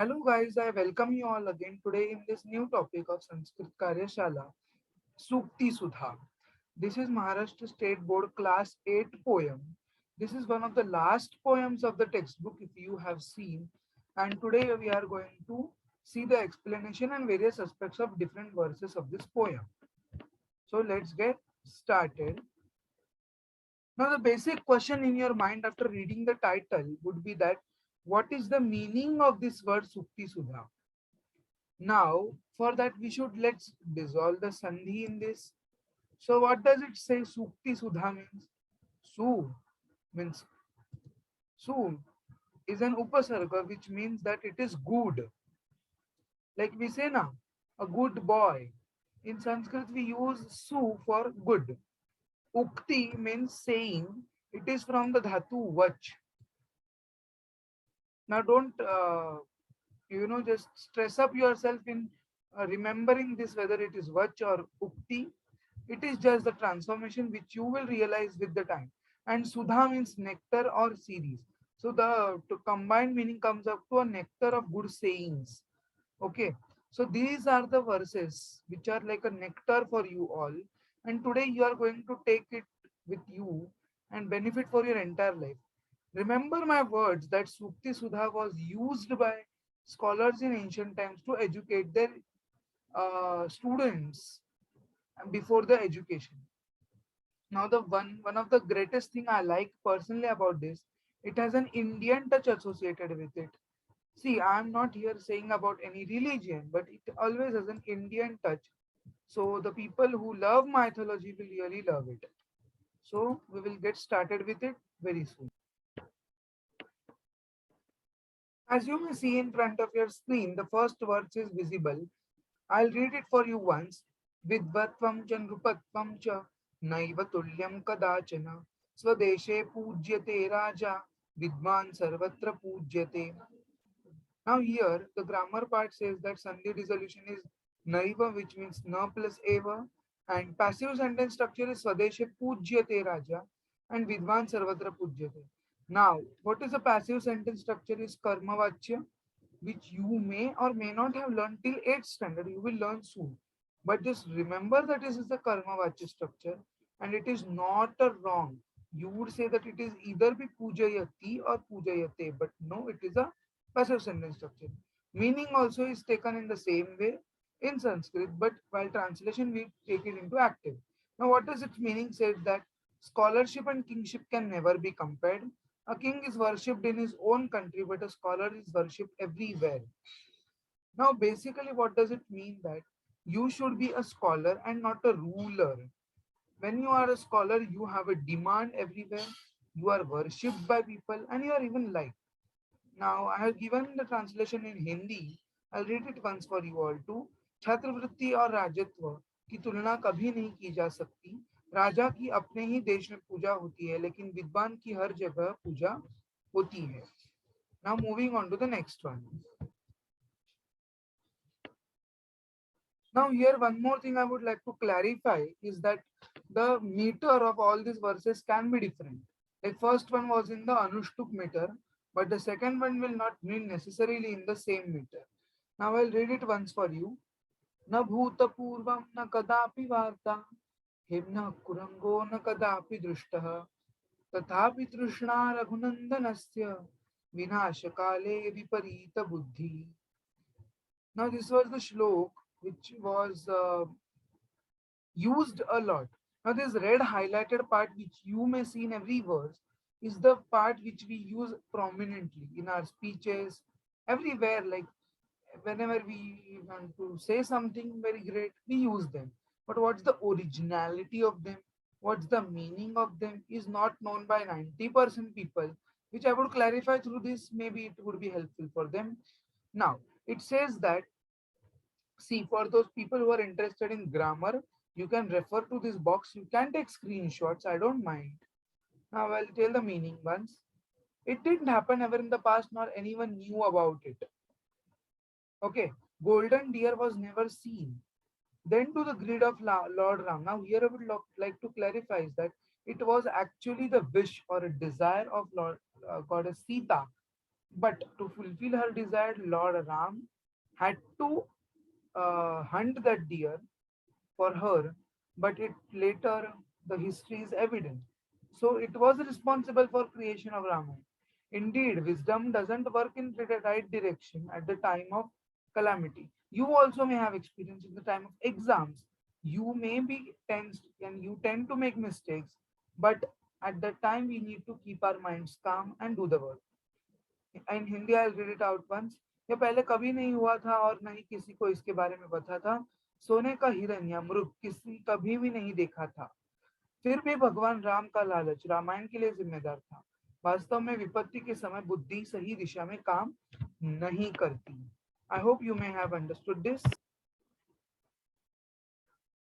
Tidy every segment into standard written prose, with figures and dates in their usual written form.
Hello guys, I welcome you all again today in this new topic of Sanskrit Karyashala, Suktisudha. This is Maharashtra State Board Class 8 poem. This is one of the last poems of the textbook if you have seen, and today we are going to see the explanation and various aspects of different verses of this poem. So let's get started. Now the basic question in your mind after reading the title would be that what is the meaning of this word Suktisudha? Now, for that, we should let's dissolve the sandhi in this. So, what does it say? Sukti Sudha means Su means Su is an upasarga, which means that it is good. Like we say now, a good boy. In Sanskrit, we use Su for good. Ukti means saying. It is from the dhatu vach. Now, don't just stress up yourself in remembering this whether it is vach or ukti. It is just the transformation which you will realize with the time. And Sudha means nectar or series. So the combined meaning comes up to a nectar of good sayings. Okay. So these are the verses which are like a nectar for you all. And today you are going to take it with you and benefit for your entire life. Remember my words that Sukti Sudha was used by scholars in ancient times to educate their students before the education. Now, the one of the greatest thing I like personally about this, it has an Indian touch associated with it. See, I'm not here saying about any religion, but it always has an Indian touch. So the people who love mythology will really love it. So we will get started with it very soon. As you may see in front of your screen, the first verse is visible. I'll read it for you once. Vidvatvam cha nrupatvam cha naiva tulyam kadachana swadeshe pujyate raja vidman sarvatra pujyate. Now here the grammar part says that sandhi dissolution is naiva, which means na plus eva, and passive sentence structure is swadeshe pujyate raja and vidvan sarvatra pujyate. Now, what is a passive sentence structure is karmavachya, which you may or may not have learned till 8th standard. You will learn soon. But just remember that this is the karmavachya structure and it is not a wrong. You would say that it is either be pujayati or pujayate, but no, it is a passive sentence structure. Meaning also is taken in the same way in Sanskrit, but while translation we take it into active. Now, what does its meaning? Said that scholarship and kingship can never be compared. A king is worshipped in his own country, but a scholar is worshipped everywhere. Now, basically, what does it mean? That you should be a scholar and not a ruler. When you are a scholar, you have a demand everywhere, you are worshipped by people, and you are even liked. Now, I have given the translation in Hindi. I'll read it once for you all too. छात्रवृत्ति और राजत्व की तुलना कभी नहीं की जा सकती. राजा की अपने ही देश में पूजा होती है, लेकिन विद्वान की हर जगह पूजा होती है. Now moving on to the next one. Now here one more thing I would like to clarify is that the meter of all these verses can be different. Like first one was in the Anushtuk meter, but the second one will not mean necessarily in the same meter. Now I'll read it once for you. Na bhuta purvam na kadapi varta himna kurango na kadapi drushtah tathapi trishna raghunandanasya vinashakale viparita buddhi. Now this was the shlok which was used a lot. Now this red highlighted part which you may see in every verse is the part which we use prominently in our speeches, everywhere. Like whenever we want to say something very great, we use them. But what's the originality of them? What's the meaning of them is not known by 90% people, which I would clarify through this. Maybe it would be helpful for them. Now, it says that, see, for those people who are interested in grammar, you can refer to this box. You can take screenshots. I don't mind. Now, I'll tell the meaning once. It didn't happen ever in the past, nor anyone knew about it. Okay, golden deer was never seen. Then to the greed of Lord Ram. Now here I would like to clarify is that it was actually the wish or a desire of Lord Goddess Sita But to fulfill her desire, Lord Ram had to hunt that deer for her, but it later the history is evident. So it was responsible for creation of Ramayana. Indeed, wisdom doesn't work in the right direction at the time of calamity. You also may have experience in the time of exams. You may be tensed and you tend to make mistakes, but at that time we need to keep our minds calm and do the work. In Hindi I read it out once. ये पहले कभी नहीं हुआ था और न ही किसी को इसके बारे में पता था। सोने का हिरन या मृग किसी कभी भी नहीं देखा था, फिर भी भगवान राम का लालच रामायण के लिए जिम्मेदार था। वास्तव में विपत्ति के समय बुद्धि सही दिशा में काम नहीं करती। I hope you may have understood this.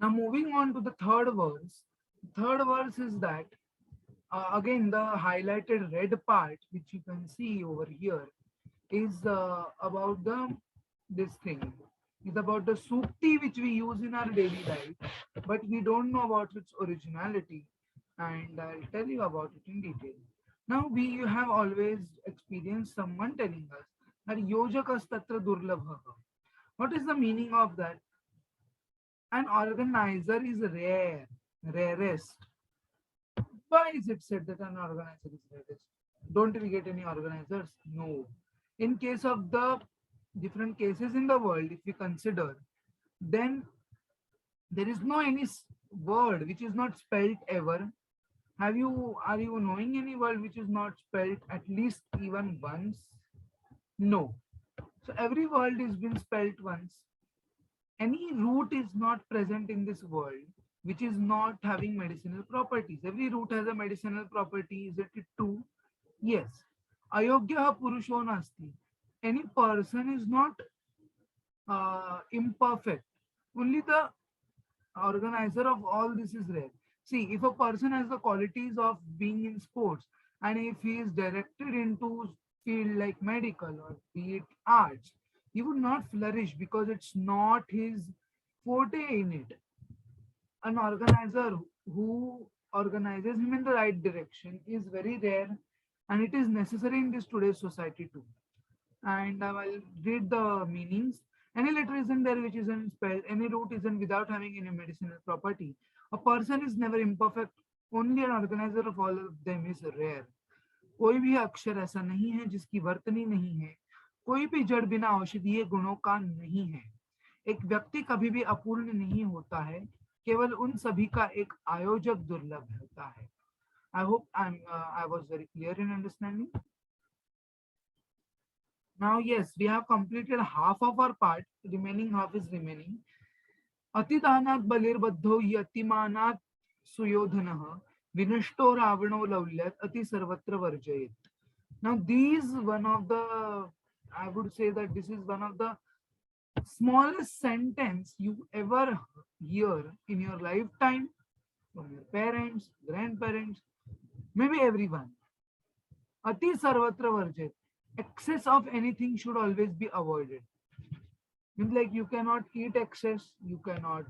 Now moving on to the third verse. Third verse is that again the highlighted red part which you can see over here is about the this thing is about the Sukti which we use in our daily life, but we don't know about its originality, and I'll tell you about it in detail. Now we have always experienced someone telling us that yojakas tatra durlabha. What is the meaning of that? An organizer is rare, rarest. Why is it said that an organizer is rarest? Don't we get any organizers? No. In case of the different cases in the world, if we consider, then there is no any word which is not spelled ever. Are you knowing any word which is not spelled at least even once? No. So every word is been spelled once. Any root is not present in this world which is not having medicinal properties. Every root has a medicinal property. Is it true? Yes. Ayogya purusho nasti. Any person is not imperfect. Only the organizer of all this is rare. See, if a person has the qualities of being in sports, and if he is directed into field like medical or be it arts, he would not flourish because it's not his forte in it. An organizer who organizes him in the right direction is very rare, and it is necessary in this today's society too. And I will read the meanings. Any letter isn't there which isn't spelled, any root isn't without having any medicinal property. A person is never imperfect, only an organizer of all of them is rare. कोई भी अक्षर ऐसा नहीं है जिसकी वर्तनी नहीं है, कोई भी जड़ बिना औषधीय गुणों का नहीं है। एक व्यक्ति कभी भी अपूर्ण नहीं होता है, केवल उन सभी का एक आयोजक दुर्लभ होता है। I hope I was very clear in understanding. Now, yes, we have completed half of our part. Remaining half is remaining. Atidanat balirbadho yatimanat suyodhanah vinashto ravano lavlyat ati sarvatra varjayet. Now, these one of the, I would say that this is one of the smallest sentence you ever hear in your lifetime from your parents, grandparents, maybe everyone. Ati sarvatra varjayet. Excess of anything should always be avoided. Means like you cannot eat excess, you cannot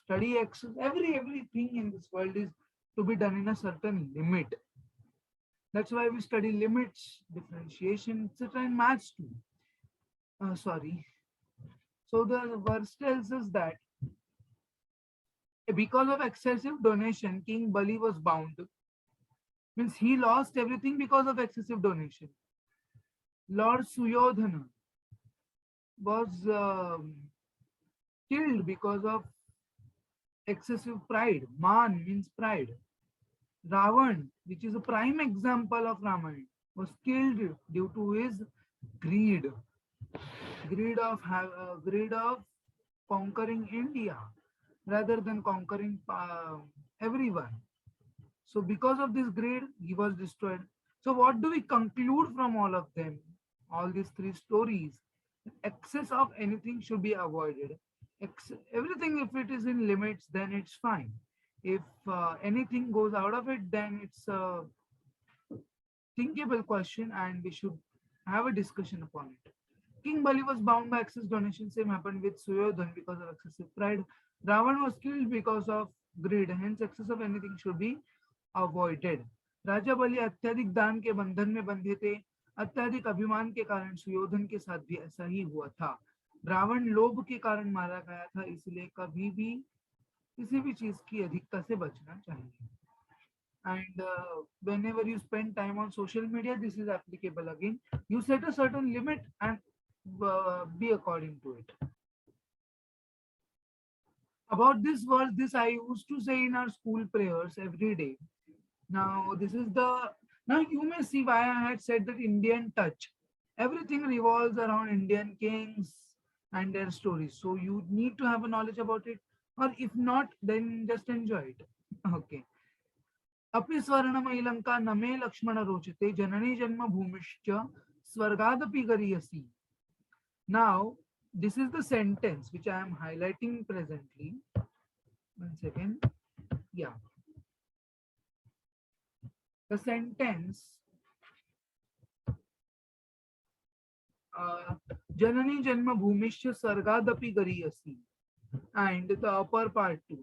study excess. Everything in this world is to be done in a certain limit. That's why we study limits, differentiation, etc. in maths too. Sorry. So the verse tells us that because of excessive donation, King Bali was bound. Means he lost everything because of excessive donation. Lord Suyodhana was killed because of excessive pride. Man means pride. Ravan, which is a prime example of Ramayana, was killed due to his greed. Greed of conquering India rather than conquering everyone. So because of this greed, he was destroyed. So what do we conclude from all of them? All these three stories. Excess of anything should be avoided. Everything, if it is in limits, then it's fine. If anything goes out of it, then it's a thinkable question and we should have a discussion upon it. King Bali was bound by excess donation. Same happened with Suyodhan because of excessive pride. Ravan was killed because of greed. Hence, excess of anything should be avoided. राजा बलि अत्यधिक दान के बंधन में बंधे थे। अत्यधिक अभिमान के कारण सुयोधन के साथ भी ऐसा ही हुआ था। रावण लोभ के कारण मारा गया था, इसलिए कभी भी किसी भी चीज की अधिकता से बचना चाहिए। And whenever you spend time on social media, this is applicable again. You set a certain limit and be according to it. About this verse, this I used to say in our school prayers every day. Now, this is the now you may see why I had said that Indian touch. Everything revolves around Indian kings and their stories. So you need to have a knowledge about it, or if not, then just enjoy it. Okay. अपि स्वर्णमयीलंका न मे लक्ष्मण रोचते जननी जन्म भूमिश्च स्वर्गादपि गरीयसी. Now, this is the sentence which I am highlighting presently. 1 second. Yeah. The sentence Janani Janma Bhumishya Sargadapi Gariyasi, and the upper part too.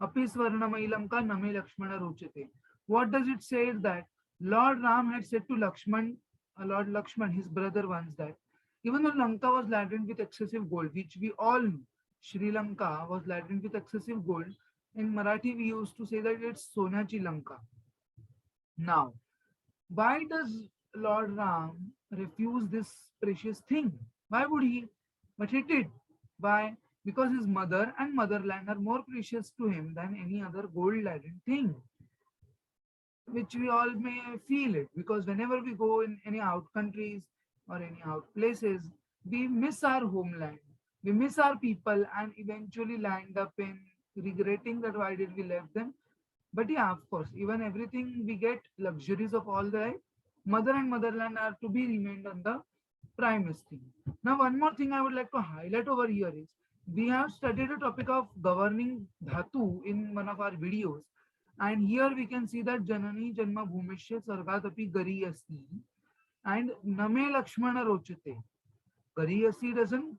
Api Swarnamailamka Name Lakshmana Rochate. What does it say is that Lord Ram had said to Lord Lakshman, his brother, once that even though Lanka was laden with excessive gold, which we all know, Sri Lanka was laden with excessive gold. In Marathi, we used to say that it's Sonachi Lanka. Now, why does Lord Ram refuse this precious thing? Why would he? But he did. Why? Because his mother and motherland are more precious to him than any other gold-laden thing, which we all may feel it. Because whenever we go in any out countries or any out places, we miss our homeland, we miss our people, and eventually land up in regretting that why did we left them. But yeah, of course, even everything we get, luxuries of all the life, mother and motherland are to be remained on the primest thing. Now, one more thing I would like to highlight over here is we have studied a topic of governing dhatu in one of our videos, and here we can see that Janani Janma Bhumishya Sargadapi Gariyasi and Name Lakshmana Rochate. Gariyasi doesn't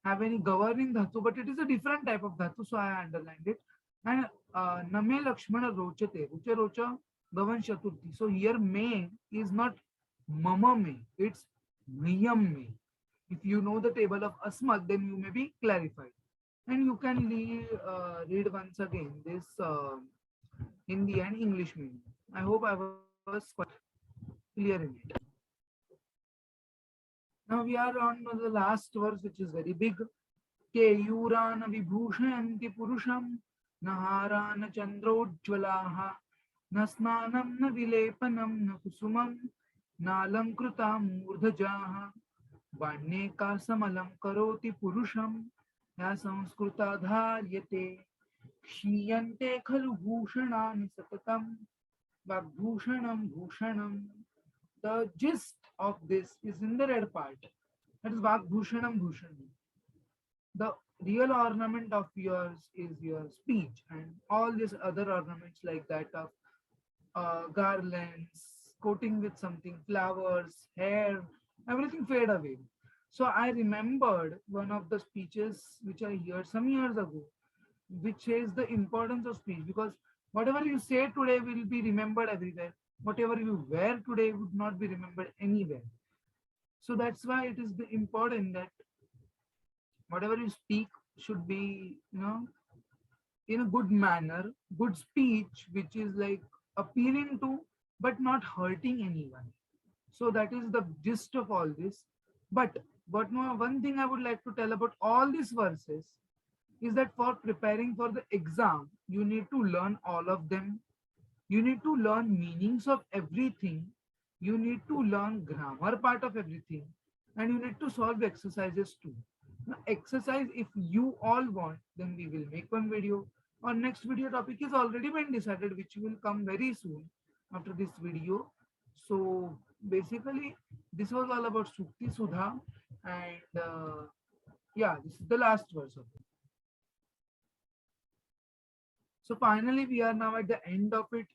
have any governing dhatu, but it is a different type of dhatu, so I underlined it. And Name Lakshmana Rochate, Rucha Rocha Gavan Chaturthi. So here me is not Mama me, it's Niyam me. If you know the table of Asmat, then you may be clarified. And you can read once again this Hindi and English meaning. I hope I was quite clear in it. Now we are on the last verse, which is very big. Keyurana vibhushayanti purusham naharana chandrojvalaha nasnanam na vilepanam na kusumam nalamkrutam murdhajaha vanyeka samalam karoti purusham ya samskrita dharyate क्षीयन्ते खलु भूषणानि सततम vagbhushanam bhushanam. The gist of this is in the red part. That is Vagbhushanam Bhushanam. The real ornament of yours is your speech, and all these other ornaments like that of garlands, coating with something, flowers, hair, everything fade away. So I remembered one of the speeches which I heard some years ago, which says the importance of speech, because whatever you say today will be remembered everywhere. Whatever you wear today would not be remembered anywhere. So that's why it is important that whatever you speak should be, in a good manner, good speech, which is like appealing to but not hurting anyone. So that is the gist of all this. But one thing I would like to tell about all these verses is that for preparing for the exam, you need to learn all of them. You need to learn meanings of everything. You need to learn grammar part of everything. And you need to solve exercises too. Now, exercise, if you all want, then we will make one video. Our next video topic is already been decided, which will come very soon after this video. So basically, this was all about Suktisudha, and yeah, this is the last verse of it. So finally, we are now at the end of it.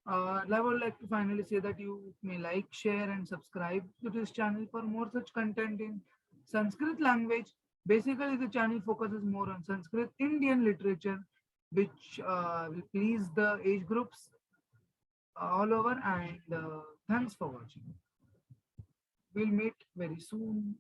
I would like to finally say that you may like, share, and subscribe to this channel for more such content in Sanskrit language. Basically, the channel focuses more on Sanskrit Indian literature, which will please the age groups all over. And thanks for watching. We'll meet very soon.